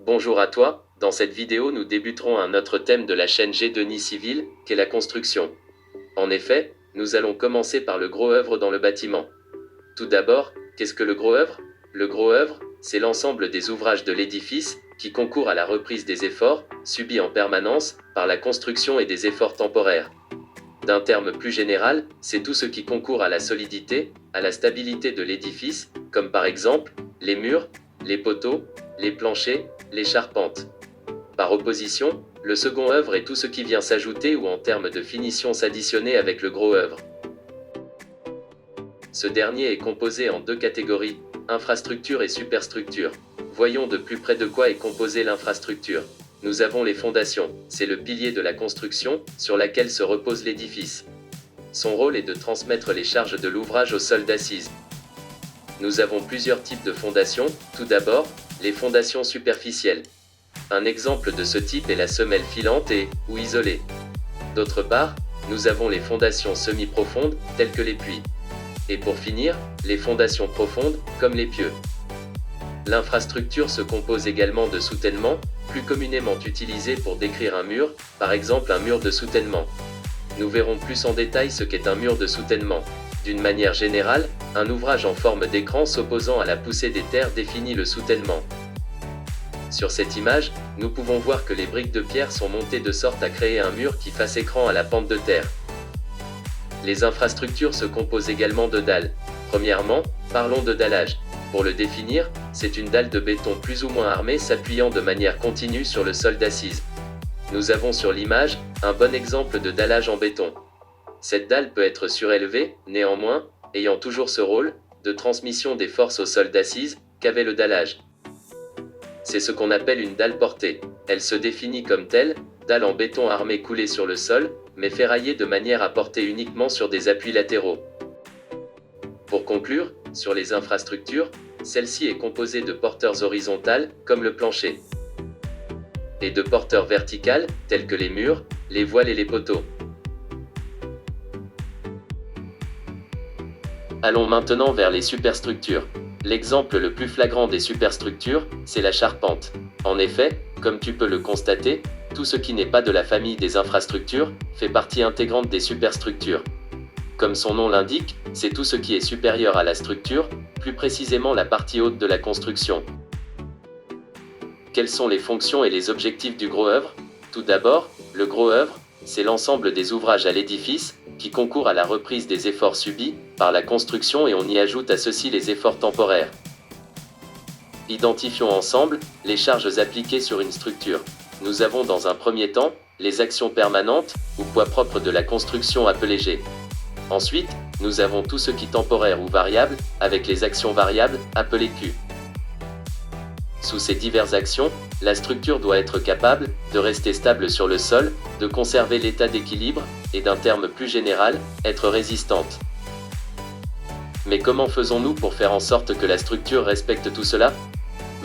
Bonjour à toi, dans cette vidéo nous débuterons un autre thème de la chaîne Génie Civil, qu'est la construction. En effet, nous allons commencer par le gros œuvre dans le bâtiment. Tout d'abord, qu'est-ce que le gros œuvre? Le gros œuvre, c'est l'ensemble des ouvrages de l'édifice, qui concourent à la reprise des efforts, subis en permanence, par la construction et des efforts temporaires. D'un terme plus général, c'est tout ce qui concourt à la solidité, à la stabilité de l'édifice, comme par exemple, les murs, les poteaux, les planchers, les charpentes. Par opposition, le second œuvre est tout ce qui vient s'ajouter ou en termes de finition s'additionner avec le gros œuvre. Ce dernier est composé en deux catégories, infrastructure et superstructure. Voyons de plus près de quoi est composée l'infrastructure. Nous avons les fondations, c'est le pilier de la construction, sur laquelle se repose l'édifice. Son rôle est de transmettre les charges de l'ouvrage au sol d'assises. Nous avons plusieurs types de fondations, tout d'abord, les fondations superficielles. Un exemple de ce type est la semelle filante ou isolée. D'autre part, nous avons les fondations semi-profondes, telles que les puits. Et pour finir, les fondations profondes, comme les pieux. L'infrastructure se compose également de soutènements, plus communément utilisés pour décrire un mur, par exemple un mur de soutènement. Nous verrons plus en détail ce qu'est un mur de soutènement. D'une manière générale, un ouvrage en forme d'écran s'opposant à la poussée des terres définit le soutènement. Sur cette image, nous pouvons voir que les briques de pierre sont montées de sorte à créer un mur qui fasse écran à la pente de terre. Les infrastructures se composent également de dalles. Premièrement, parlons de dallage. Pour le définir, c'est une dalle de béton plus ou moins armée s'appuyant de manière continue sur le sol d'assises. Nous avons sur l'image, un bon exemple de dallage en béton. Cette dalle peut être surélevée, néanmoins, ayant toujours ce rôle, de transmission des forces au sol d'assises, qu'avait le dallage. C'est ce qu'on appelle une dalle portée. Elle se définit comme telle, dalle en béton armée coulée sur le sol, mais ferraillée de manière à porter uniquement sur des appuis latéraux. Pour conclure, sur les infrastructures, celle-ci est composée de porteurs horizontales, comme le plancher, et de porteurs verticales, tels que les murs, les voiles et les poteaux. Allons maintenant vers les superstructures. L'exemple le plus flagrant des superstructures, c'est la charpente. En effet, comme tu peux le constater, tout ce qui n'est pas de la famille des infrastructures fait partie intégrante des superstructures. Comme son nom l'indique, c'est tout ce qui est supérieur à la structure, plus précisément la partie haute de la construction. Quelles sont les fonctions et les objectifs du gros œuvre? Tout d'abord, le gros œuvre, c'est l'ensemble des ouvrages à l'édifice, qui concourent à la reprise des efforts subis par la construction et on y ajoute à ceci les efforts temporaires. Identifions ensemble les charges appliquées sur une structure. Nous avons dans un premier temps, les actions permanentes, ou poids propres de la construction appelées G. Ensuite, nous avons tout ce qui est temporaire ou variable, avec les actions variables, appelées Q. Sous ces diverses actions, la structure doit être capable de rester stable sur le sol, de conserver l'état d'équilibre, et d'un terme plus général, être résistante. Mais comment faisons-nous pour faire en sorte que la structure respecte tout cela?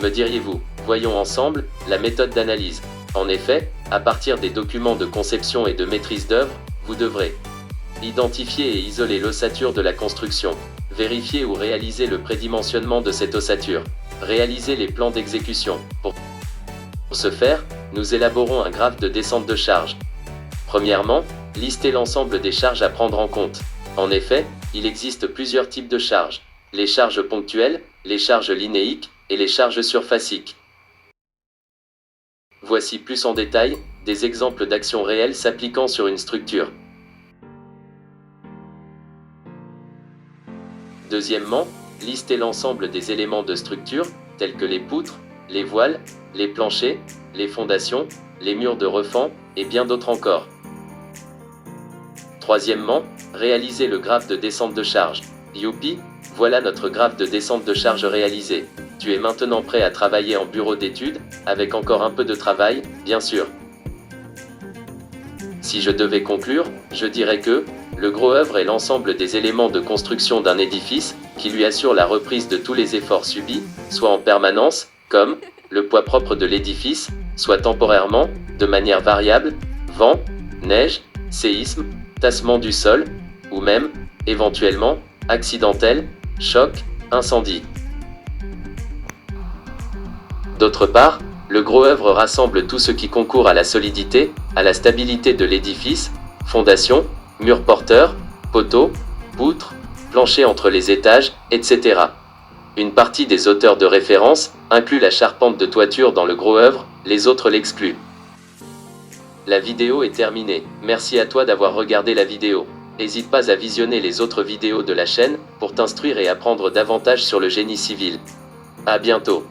Me diriez-vous? Voyons ensemble la méthode d'analyse. En effet, à partir des documents de conception et de maîtrise d'œuvre, vous devrez identifier et isoler l'ossature de la construction, vérifier ou réaliser le prédimensionnement de cette ossature, réaliser les plans d'exécution. Pour ce faire, nous élaborons un graphe de descente de charge. Premièrement, listez l'ensemble des charges à prendre en compte. En effet, il existe plusieurs types de charges. Les charges ponctuelles, les charges linéiques, et les charges surfaciques. Voici plus en détail, des exemples d'actions réelles s'appliquant sur une structure. Deuxièmement, listez l'ensemble des éléments de structure, tels que les poutres, les voiles, les planchers, les fondations, les murs de refend, et bien d'autres encore. Troisièmement, réalisez le graphe de descente de charge. Youpi, voilà notre graphe de descente de charge réalisé. Tu es maintenant prêt à travailler en bureau d'études, avec encore un peu de travail, bien sûr. Si je devais conclure, je dirais que le gros œuvre est l'ensemble des éléments de construction d'un édifice, qui lui assure la reprise de tous les efforts subis, soit en permanence, comme le poids propre de l'édifice, soit temporairement, de manière variable, vent, neige, séisme, tassement du sol, ou même, éventuellement, accidentel, choc, incendie. D'autre part, Le gros œuvre rassemble tout ce qui concourt à la solidité, à la stabilité de l'édifice, fondation, murs porteurs, poteaux, poutres, plancher entre les étages, etc. Une partie des auteurs de référence inclut la charpente de toiture dans le gros œuvre, les autres l'excluent. La vidéo est terminée, merci à toi d'avoir regardé la vidéo. N'hésite pas à visionner les autres vidéos de la chaîne pour t'instruire et apprendre davantage sur le génie civil. À bientôt.